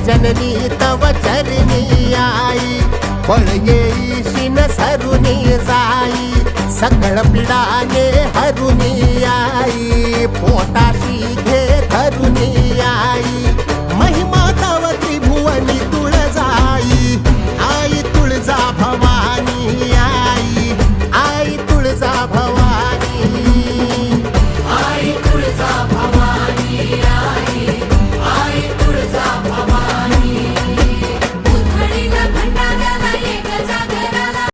जननी तव चरणी आई, बळ येईशिन सरुनी जाई, सकळ पिडाने हरुनी आई, पोटाशी घे धरुनी